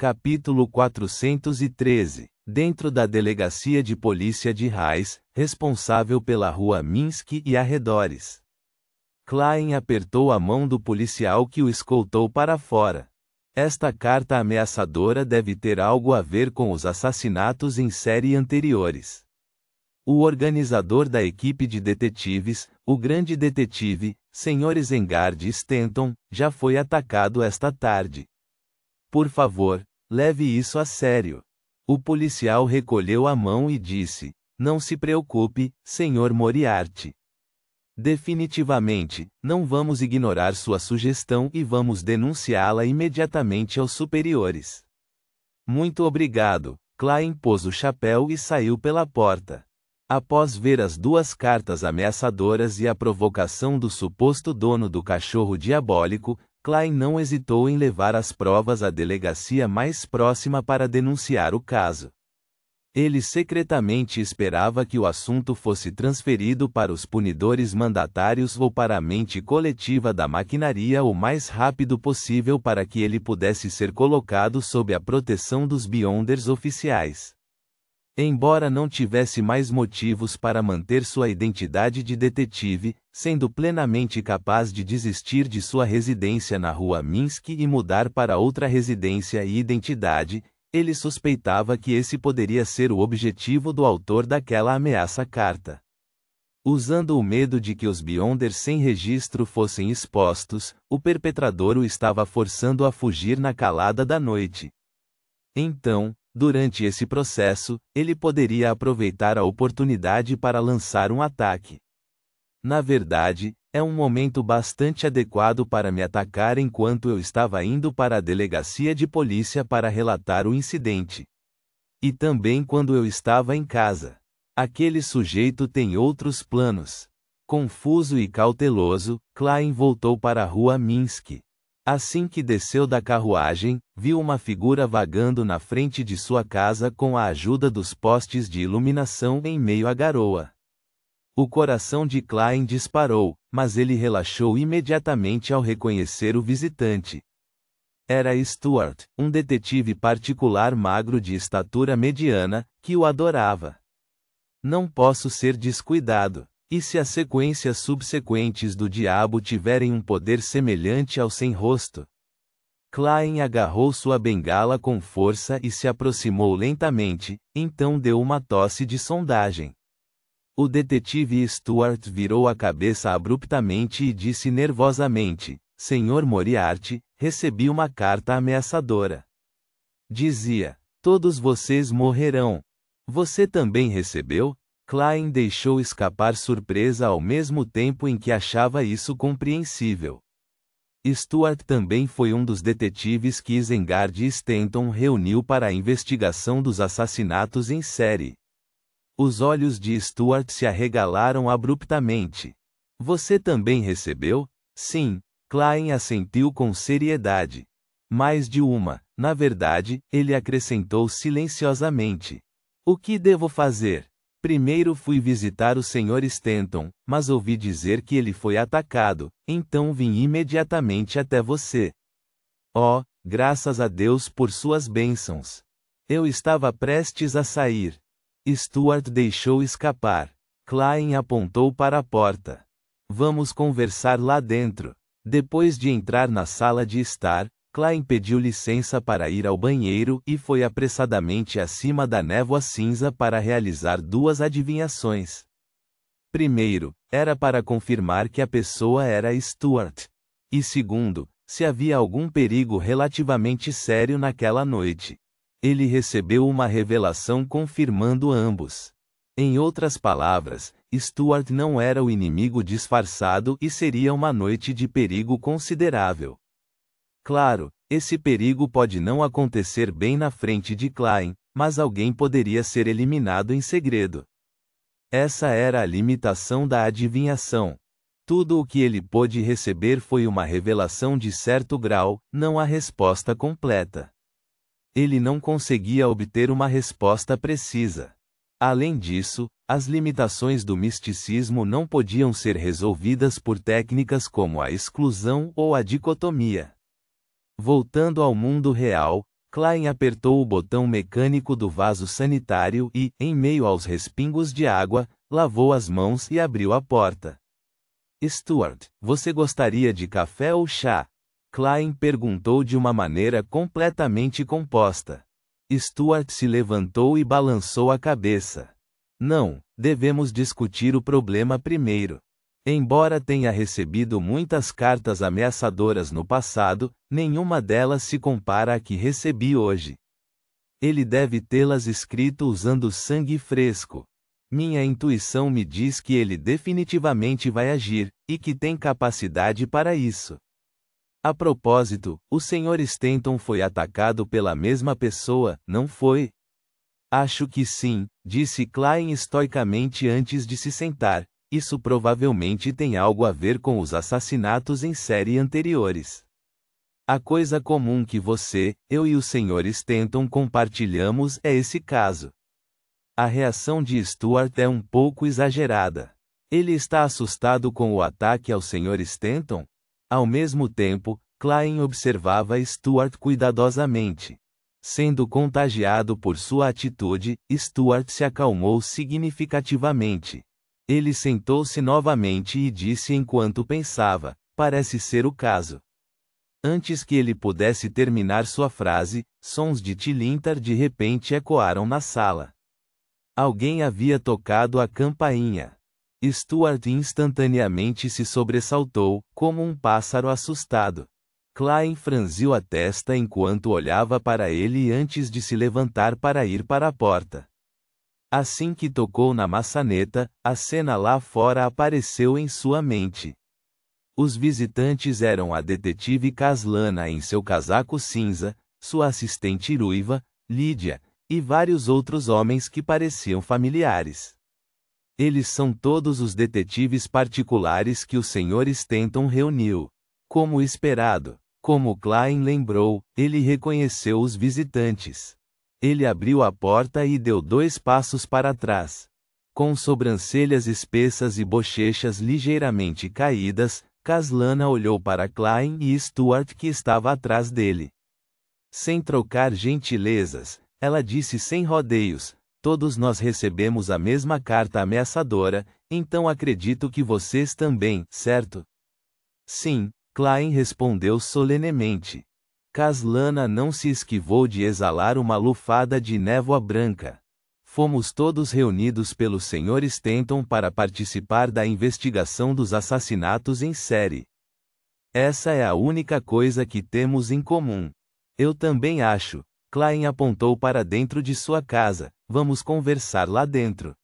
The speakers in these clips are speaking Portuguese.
Capítulo 413. Dentro da Delegacia de Polícia de Raiz, responsável pela rua Minsk e arredores. Klein apertou a mão do policial que o escoltou para fora. Esta carta ameaçadora deve ter algo a ver com os assassinatos em série anteriores. O organizador da equipe de detetives, o grande detetive, Sr. Isengard Stanton, já foi atacado esta tarde. Por favor, leve isso a sério. O policial recolheu a mão e disse: "Não se preocupe, Sr. Moriarty. Definitivamente, não vamos ignorar sua sugestão e vamos denunciá-la imediatamente aos superiores." "Muito obrigado." Klein pôs o chapéu e saiu pela porta. Após ver as duas cartas ameaçadoras e a provocação do suposto dono do cachorro diabólico, Klein não hesitou em levar as provas à delegacia mais próxima para denunciar o caso. Ele secretamente esperava que o assunto fosse transferido para os punidores mandatários ou para a mente coletiva da maquinaria o mais rápido possível para que ele pudesse ser colocado sob a proteção dos Beyonders oficiais. Embora não tivesse mais motivos para manter sua identidade de detetive, sendo plenamente capaz de desistir de sua residência na rua Minsk e mudar para outra residência e identidade, ele suspeitava que esse poderia ser o objetivo do autor daquela ameaça-carta. Usando o medo de que os Beyonders sem registro fossem expostos, o perpetrador o estava forçando a fugir na calada da noite. Então, durante esse processo, ele poderia aproveitar a oportunidade para lançar um ataque. "Na verdade, é um momento bastante adequado para me atacar enquanto eu estava indo para a delegacia de polícia para relatar o incidente. E também quando eu estava em casa. Aquele sujeito tem outros planos." Confuso e cauteloso, Klein voltou para a rua Minsk. Assim que desceu da carruagem, viu uma figura vagando na frente de sua casa com a ajuda dos postes de iluminação em meio à garoa. O coração de Klein disparou, mas ele relaxou imediatamente ao reconhecer o visitante. Era Stuart, um detetive particular magro de estatura mediana, que o adorava. "Não posso ser descuidado. E se as sequências subsequentes do diabo tiverem um poder semelhante ao sem rosto?" Klein agarrou sua bengala com força e se aproximou lentamente, então deu uma tosse de sondagem. O detetive Stuart virou a cabeça abruptamente e disse nervosamente: "Sr. Moriarty, recebi uma carta ameaçadora. Dizia: todos vocês morrerão. Você também recebeu?" Klein deixou escapar surpresa ao mesmo tempo em que achava isso compreensível. Stuart também foi um dos detetives que Isengard Stanton reuniu para a investigação dos assassinatos em série. Os olhos de Stuart se arregalaram abruptamente. "Você também recebeu?" "Sim." Klein assentiu com seriedade. "Mais de uma, na verdade," ele acrescentou silenciosamente. "O que devo fazer?" "Primeiro fui visitar o Sr. Stanton, mas ouvi dizer que ele foi atacado, então vim imediatamente até você." "Oh, graças a Deus por suas bênçãos. Eu estava prestes a sair." Stuart deixou escapar. Klein apontou para a porta. "Vamos conversar lá dentro." Depois de entrar na sala de estar, Klein pediu licença para ir ao banheiro e foi apressadamente acima da névoa cinza para realizar duas adivinhações. Primeiro, era para confirmar que a pessoa era Stuart. E segundo, se havia algum perigo relativamente sério naquela noite. Ele recebeu uma revelação confirmando ambos. Em outras palavras, Stuart não era o inimigo disfarçado e seria uma noite de perigo considerável. Claro, esse perigo pode não acontecer bem na frente de Klein, mas alguém poderia ser eliminado em segredo. Essa era a limitação da adivinhação. Tudo o que ele pôde receber foi uma revelação de certo grau, não a resposta completa. Ele não conseguia obter uma resposta precisa. Além disso, as limitações do misticismo não podiam ser resolvidas por técnicas como a exclusão ou a dicotomia. Voltando ao mundo real, Klein apertou o botão mecânico do vaso sanitário e, em meio aos respingos de água, lavou as mãos e abriu a porta. Stuart, você gostaria de café ou chá? Klein perguntou de uma maneira completamente composta. Stuart se levantou e balançou a cabeça. Não, devemos discutir o problema primeiro. Embora tenha recebido muitas cartas ameaçadoras no passado, nenhuma delas se compara à que recebi hoje. Ele deve tê-las escrito usando sangue fresco. Minha intuição me diz que ele definitivamente vai agir, e que tem capacidade para isso. A propósito, o Sr. Stanton foi atacado pela mesma pessoa, não foi? Acho que sim, disse Klein estoicamente antes de se sentar. Isso provavelmente tem algo a ver com os assassinatos em série anteriores. A coisa comum que você, eu e o Sr. Stanton compartilhamos é esse caso. A reação de Stuart é um pouco exagerada. Ele está assustado com o ataque ao Sr. Stanton? Ao mesmo tempo, Klein observava Stuart cuidadosamente. Sendo contagiado por sua atitude, Stuart se acalmou significativamente. Ele sentou-se novamente e disse enquanto pensava, parece ser o caso. Antes que ele pudesse terminar sua frase, sons de tilintar de repente ecoaram na sala. Alguém havia tocado a campainha. Stuart instantaneamente se sobressaltou, como um pássaro assustado. Klein franziu a testa enquanto olhava para ele antes de se levantar para ir para a porta. Assim que tocou na maçaneta, a cena lá fora apareceu em sua mente. Os visitantes eram a detetive Caslana em seu casaco cinza, sua assistente ruiva, Lydia, e vários outros homens que pareciam familiares. Eles são todos os detetives particulares que o Sr. Stanton reuniu. Como esperado. Como Klein lembrou, ele reconheceu os visitantes. Ele abriu a porta e deu 2 passos para trás. Com sobrancelhas espessas e bochechas ligeiramente caídas, Caslana olhou para Klein e Stuart que estava atrás dele. Sem trocar gentilezas, ela disse sem rodeios, todos nós recebemos a mesma carta ameaçadora, então acredito que vocês também, certo? Sim, Klein respondeu solenemente. Caslana não se esquivou de exalar uma lufada de névoa branca. Fomos todos reunidos pelo Sr. Stanton para participar da investigação dos assassinatos em série. Essa é a única coisa que temos em comum. Eu também acho. Klein apontou para dentro de sua casa. Vamos conversar lá dentro.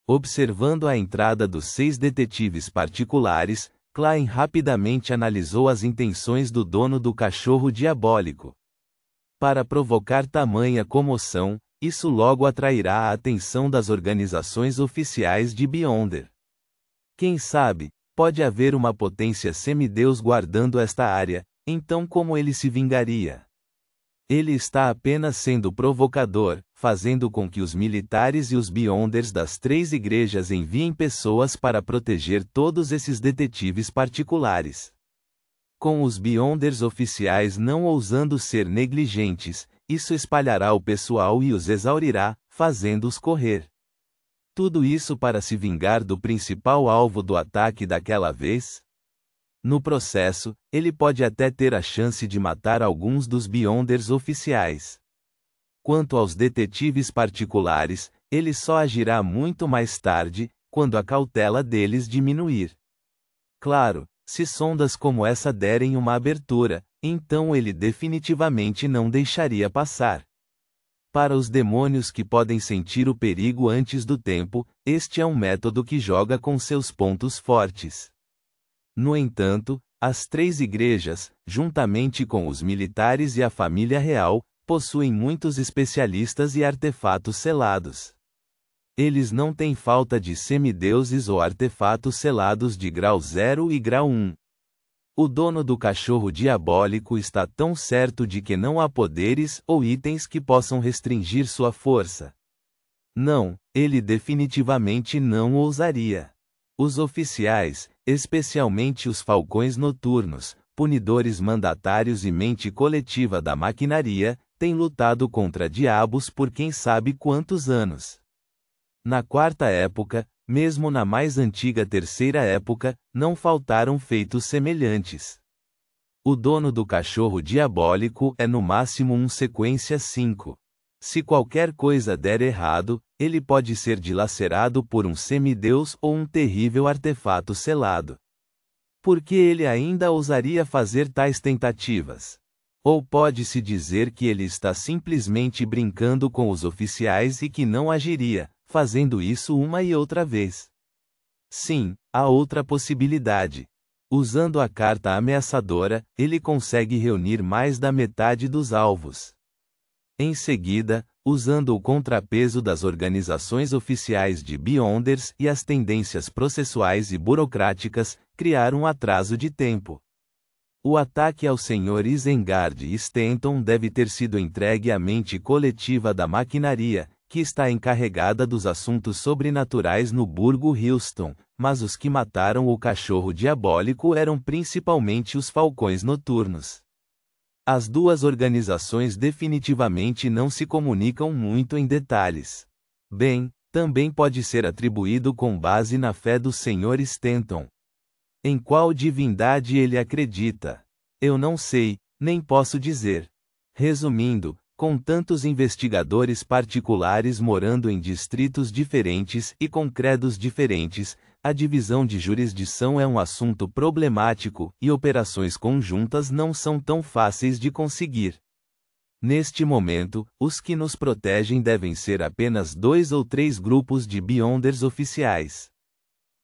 Observando a entrada dos 6 detetives particulares, Klein rapidamente analisou as intenções do dono do cachorro diabólico. Para provocar tamanha comoção, isso logo atrairá a atenção das organizações oficiais de Beyonder. Quem sabe, pode haver uma potência semideus guardando esta área, então como ele se vingaria? Ele está apenas sendo provocador, fazendo com que os militares e os Beyonders das 3 igrejas enviem pessoas para proteger todos esses detetives particulares. Com os Beyonders oficiais não ousando ser negligentes, isso espalhará o pessoal e os exaurirá, fazendo-os correr. Tudo isso para se vingar do principal alvo do ataque daquela vez? No processo, ele pode até ter a chance de matar alguns dos Beyonders oficiais. Quanto aos detetives particulares, ele só agirá muito mais tarde, quando a cautela deles diminuir. Claro, se sondas como essa derem uma abertura, então ele definitivamente não deixaria passar. Para os demônios que podem sentir o perigo antes do tempo, este é um método que joga com seus pontos fortes. No entanto, as 3 igrejas, juntamente com os militares e a família real, possuem muitos especialistas e artefatos selados. Eles não têm falta de semideuses ou artefatos selados de grau 0 e grau 1. O dono do cachorro diabólico está tão certo de que não há poderes ou itens que possam restringir sua força. Não, ele definitivamente não ousaria. Os oficiais, especialmente os falcões noturnos, punidores mandatários e mente coletiva da maquinaria, tem lutado contra diabos por quem sabe quantos anos. Na quarta época, mesmo na mais antiga terceira época, não faltaram feitos semelhantes. O dono do cachorro diabólico é no máximo um sequência 5. Se qualquer coisa der errado, ele pode ser dilacerado por um semideus ou um terrível artefato selado. Por que ele ainda ousaria fazer tais tentativas? Ou pode-se dizer que ele está simplesmente brincando com os oficiais e que não agiria, fazendo isso uma e outra vez? Sim, há outra possibilidade. Usando a carta ameaçadora, ele consegue reunir mais da metade dos alvos. Em seguida, usando o contrapeso das organizações oficiais de Beyonders e as tendências processuais e burocráticas, criar um atraso de tempo. O ataque ao Sr. Isengard Stanton deve ter sido entregue à mente coletiva da maquinaria, que está encarregada dos assuntos sobrenaturais no burgo Houston, mas os que mataram o cachorro diabólico eram principalmente os falcões noturnos. As duas organizações definitivamente não se comunicam muito em detalhes. Bem, também pode ser atribuído com base na fé do Sr. Stanton. Em qual divindade ele acredita? Eu não sei, nem posso dizer. Resumindo, com tantos investigadores particulares morando em distritos diferentes e com credos diferentes, a divisão de jurisdição é um assunto problemático e operações conjuntas não são tão fáceis de conseguir. Neste momento, os que nos protegem devem ser apenas 2 ou 3 grupos de Beyonders oficiais.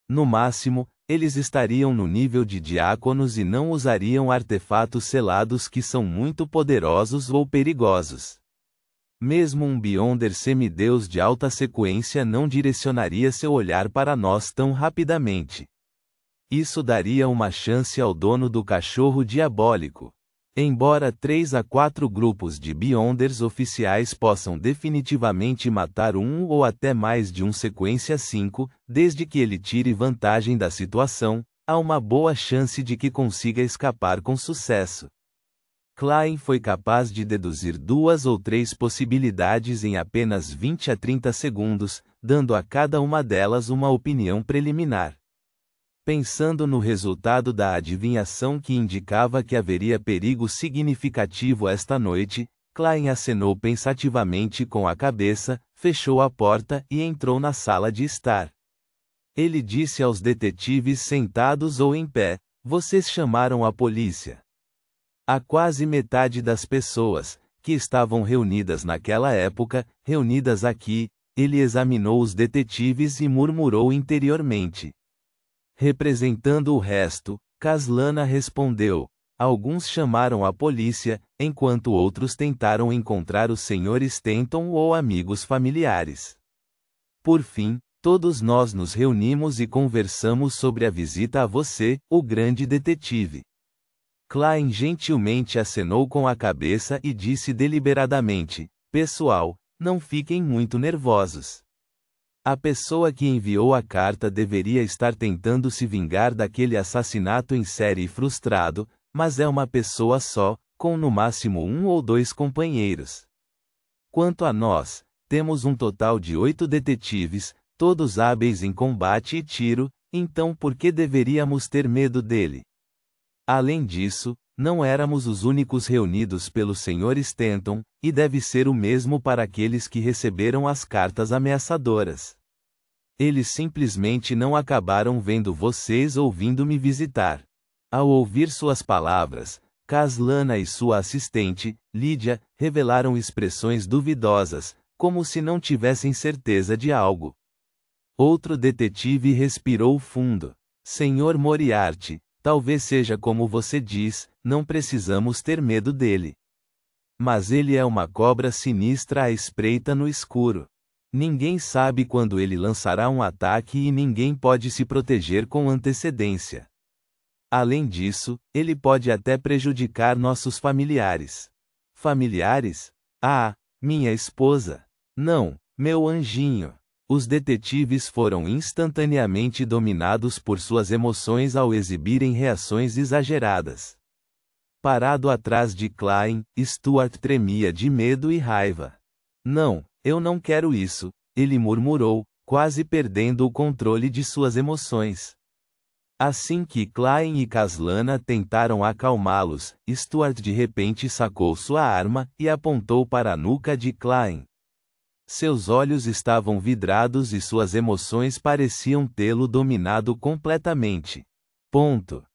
No máximo, eles estariam no nível de diáconos e não usariam artefatos selados que são muito poderosos ou perigosos. Mesmo um Beyonder semideus de alta sequência não direcionaria seu olhar para nós tão rapidamente. Isso daria uma chance ao dono do cachorro diabólico. Embora 3 a 4 grupos de Beyonders oficiais possam definitivamente matar um ou até mais de um sequência 5, desde que ele tire vantagem da situação, há uma boa chance de que consiga escapar com sucesso. Klein foi capaz de deduzir 2 ou 3 possibilidades em apenas 20 a 30 segundos, dando a cada uma delas uma opinião preliminar. Pensando no resultado da adivinhação que indicava que haveria perigo significativo esta noite, Klein acenou pensativamente com a cabeça, fechou a porta e entrou na sala de estar. Ele disse aos detetives sentados ou em pé: "Vocês chamaram a polícia." A quase metade das pessoas, que estavam reunidas naquela época, reunidas aqui, ele examinou os detetives e murmurou interiormente. Representando o resto, Caslana respondeu: "Alguns chamaram a polícia, enquanto outros tentaram encontrar o Sr. Stanton ou amigos familiares. Por fim, todos nós nos reunimos e conversamos sobre a visita a você, o grande detetive." Klein gentilmente acenou com a cabeça e disse deliberadamente: "Pessoal, não fiquem muito nervosos. A pessoa que enviou a carta deveria estar tentando se vingar daquele assassinato em série frustrado, mas é uma pessoa só, com no máximo 1 ou 2 companheiros. Quanto a nós, temos um total de 8 detetives, todos hábeis em combate e tiro, então por que deveríamos ter medo dele? Além disso, não éramos os únicos reunidos pelo Sr. Stanton, e deve ser o mesmo para aqueles que receberam as cartas ameaçadoras. Eles simplesmente não acabaram vendo vocês ou vindo me visitar." Ao ouvir suas palavras, Caslana e sua assistente, Lydia, revelaram expressões duvidosas, como se não tivessem certeza de algo. Outro detetive respirou fundo. "Sr. Moriarty, talvez seja como você diz, não precisamos ter medo dele. Mas ele é uma cobra sinistra à espreita no escuro. Ninguém sabe quando ele lançará um ataque e ninguém pode se proteger com antecedência. Além disso, ele pode até prejudicar nossos familiares." "Familiares? Ah, minha esposa. Não, meu anjinho." Os detetives foram instantaneamente dominados por suas emoções ao exibirem reações exageradas. Parado atrás de Klein, Stuart tremia de medo e raiva. Não, eu não quero isso, ele murmurou, quase perdendo o controle de suas emoções. Assim que Klein e Caslana tentaram acalmá-los, Stuart de repente sacou sua arma e apontou para a nuca de Klein. Seus olhos estavam vidrados e suas emoções pareciam tê-lo dominado completamente. Ponto.